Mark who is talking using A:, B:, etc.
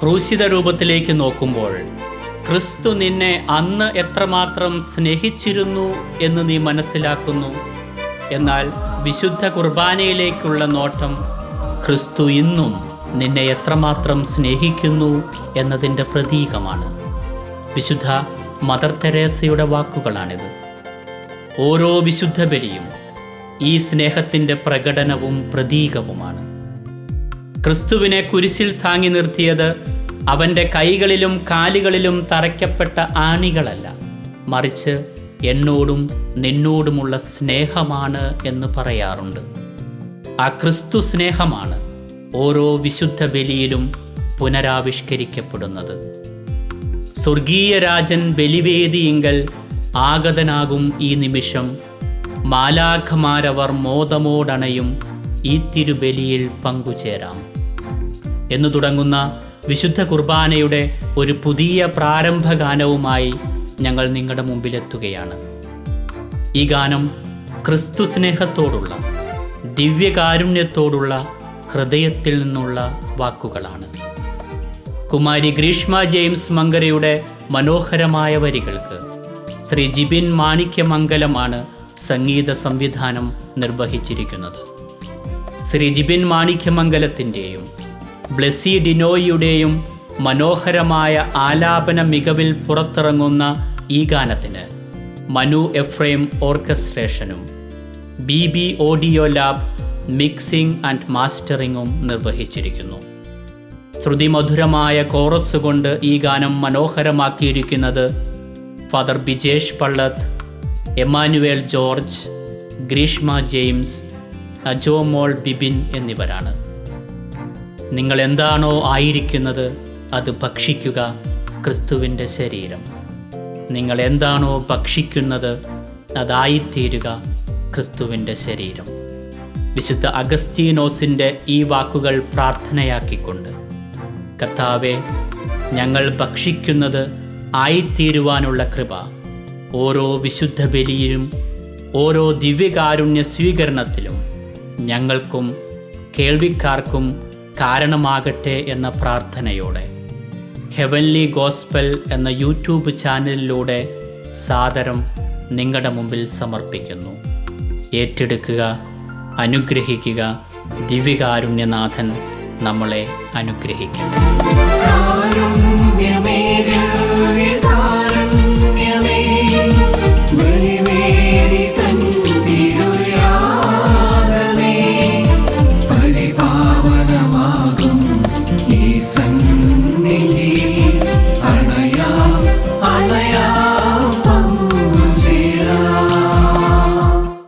A: ക്രൂശിത രൂപത്തിലേക്ക് നോക്കുമ്പോൾ ക്രിസ്തു നിന്നെ അന്ന് എത്രമാത്രം സ്നേഹിച്ചിരുന്നു എന്ന് നീ മനസ്സിലാക്കുന്നു. എന്നാൽ വിശുദ്ധ കുർബാനയിലേക്കുള്ള നോട്ടം ക്രിസ്തു ഇന്നും നിന്നെ എത്രമാത്രം സ്നേഹിക്കുന്നു എന്നതിൻ്റെ പ്രതീകമാണ്. വിശുദ്ധ മദർ തെരേസയുടെ വാക്കുകളാണിത്. ഓരോ വിശുദ്ധ ബലിയും ഈ സ്നേഹത്തിൻ്റെ പ്രകടനവും പ്രതീകവുമാണ്. ക്രിസ്തുവിനെ കുരിശിൽ താങ്ങി നിർത്തിയത് അവൻ്റെ കൈകളിലും കാലുകളിലും തറയ്ക്കപ്പെട്ട ആണികളല്ല, മറിച്ച് എന്നോടും നിന്നോടുമുള്ള സ്നേഹമാണ് എന്ന് പറയാറുണ്ട്. ആ ക്രിസ്തു സ്നേഹമാണ് ഓരോ വിശുദ്ധ ബലിയിലും പുനരാവിഷ്കരിക്കപ്പെടുന്നത്. സ്വർഗീയ രാജൻ ബലിവേദിയിങ്കൽ ആഗതനാകും ഈ നിമിഷം, മാലാഖമാരവർ മോദമോടണയും ഈ തിരുബലിയിൽ പങ്കുചേരാം എന്നു തുടങ്ങുന്ന വിശുദ്ധ കുർബാനയുടെ ഒരു പുതിയ പ്രാരംഭഗാനവുമായി ഞങ്ങൾ നിങ്ങളുടെ മുമ്പിലെത്തുകയാണ്. ഈ ഗാനം ക്രിസ്തു സ്നേഹത്തോടുള്ള, ദിവ്യകാരുണ്യത്തോടുള്ള ഹൃദയത്തിൽ നിന്നുള്ള വാക്കുകളാണ്. കുമാരി ഗ്രീഷ്മ ജെയിംസ് മങ്കരയുടെ മനോഹരമായ വരികൾക്ക് ശ്രീ ജിബിൻ മാണിക്യമംഗലമാണ് സംഗീത സംവിധാനം നിർവഹിച്ചിരിക്കുന്നത്. ശ്രീ ജിബിൻ മാണിക്യമംഗലത്തിൻ്റെയും ബ്ലെസി ഡിനോയിയുടെയും മനോഹരമായ ആലാപന മികവിൽ പുറത്തിറങ്ങുന്ന ഈ ഗാനത്തിന് മനു എഫ്രൈം ഓർക്കസ്ട്രേഷനും BB audio lab mixing and മാസ്റ്ററിങ്ങും നിർവഹിച്ചിരിക്കുന്നു. ശ്രുതിമധുരമായ കോറസ് കൊണ്ട് ഈ ഗാനം മനോഹരമാക്കിയിരിക്കുന്നത് father Bijesh Pallath, Emmanuel George, Greeshma James, Ajomol Bibin എന്നിവരാണ്. നിങ്ങൾ എന്താണോ ആയിരിക്കുന്നത് അത് ഭക്ഷിക്കുക, ക്രിസ്തുവിൻ്റെ ശരീരം. നിങ്ങൾ എന്താണോ ഭക്ഷിക്കുന്നത് അതായിത്തീരുക, ക്രിസ്തുവിൻ്റെ ശരീരം. വിശുദ്ധ അഗസ്തീനോസിൻ്റെ ഈ വാക്കുകൾ പ്രാർത്ഥനയാക്കിക്കൊണ്ട്, കർത്താവേ, ഞങ്ങൾ ഭക്ഷിക്കുന്നത് ആയിത്തീരുവാനുള്ള കൃപ ഓരോ വിശുദ്ധ ബലിയിലും ഓരോ ദിവ്യകാരുണ്യ സ്വീകരണത്തിലും ഞങ്ങൾക്കും കേൾവിക്കാർക്കും കാരണമാകട്ടെ എന്ന പ്രാർത്ഥനയോടെ ഹെവൻലി ഗോസ്പൽ എന്ന യൂട്യൂബ് ചാനലിലൂടെ സാദരം നിങ്ങളുടെ മുമ്പിൽ സമർപ്പിക്കുന്നു. ഏറ്റെടുക്കുക, അനുഗ്രഹിക്കുക. ദിവ്യകാരുണ്യനാഥൻ നമ്മളെ അനുഗ്രഹിക്കട്ടെ.